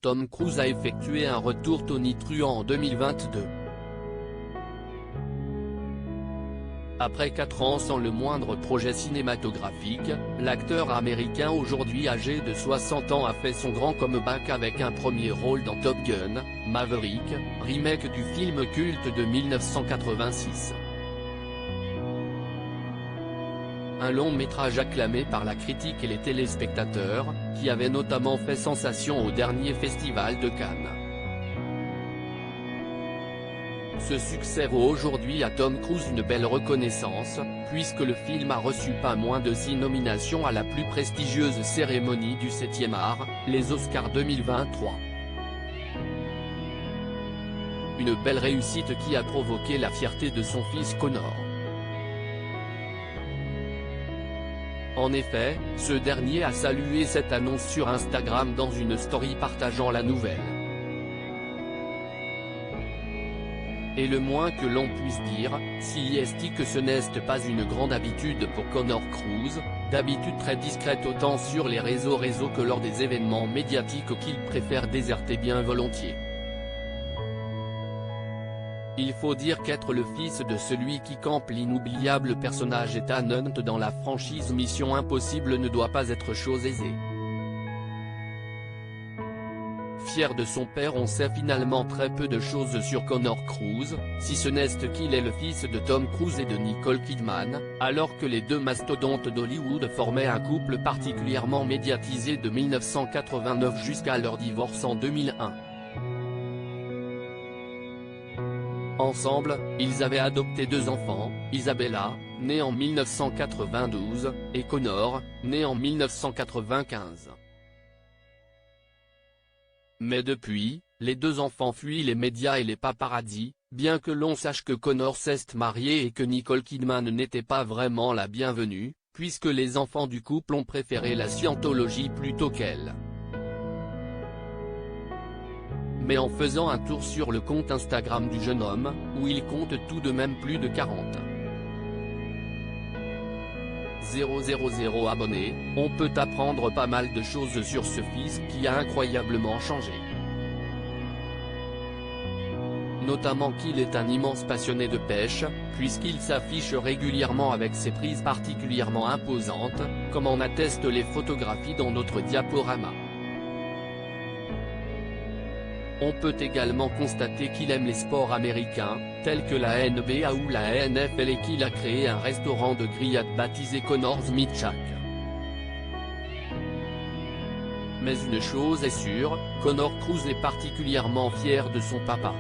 Tom Cruise a effectué un retour tonitruant en 2022. Après 4 ans sans le moindre projet cinématographique, l'acteur américain aujourd'hui âgé de 60 ans a fait son grand comeback avec un premier rôle dans Top Gun, Maverick, remake du film culte de 1986. Un long métrage acclamé par la critique et les téléspectateurs, qui avait notamment fait sensation au dernier festival de Cannes. Ce succès vaut aujourd'hui à Tom Cruise une belle reconnaissance, puisque le film a reçu pas moins de 6 nominations à la plus prestigieuse cérémonie du 7e art, les Oscars 2023. Une belle réussite qui a provoqué la fierté de son fils Connor. En effet, ce dernier a salué cette annonce sur Instagram dans une story partageant la nouvelle. Et le moins que l'on puisse dire, si est que ce n'est pas une grande habitude pour Connor Cruise, d'habitude très discrète autant sur les réseaux que lors des événements médiatiques qu'il préfère déserter bien volontiers. Il faut dire qu'être le fils de celui qui campe l'inoubliable personnage Ethan Hunt dans la franchise Mission Impossible ne doit pas être chose aisée. Fier de son père, on sait finalement très peu de choses sur Connor Cruise, si ce n'est qu'il est le fils de Tom Cruise et de Nicole Kidman, alors que les deux mastodontes d'Hollywood formaient un couple particulièrement médiatisé de 1989 jusqu'à leur divorce en 2001. Ensemble, ils avaient adopté 2 enfants, Isabella, née en 1992, et Connor, né en 1995. Mais depuis, les 2 enfants fuient les médias et les paparazzis, bien que l'on sache que Connor s'est marié et que Nicole Kidman n'était pas vraiment la bienvenue, puisque les enfants du couple ont préféré la scientologie plutôt qu'elle. Mais en faisant un tour sur le compte Instagram du jeune homme, où il compte tout de même plus de 40 000 abonnés, on peut apprendre pas mal de choses sur ce fils qui a incroyablement changé. Notamment qu'il est un immense passionné de pêche, puisqu'il s'affiche régulièrement avec ses prises particulièrement imposantes, comme en attestent les photographies dans notre diaporama. On peut également constater qu'il aime les sports américains, tels que la NBA ou la NFL et qu'il a créé un restaurant de grillades baptisé Connor's Meat Shack. Mais une chose est sûre, Connor Cruise est particulièrement fier de son papa.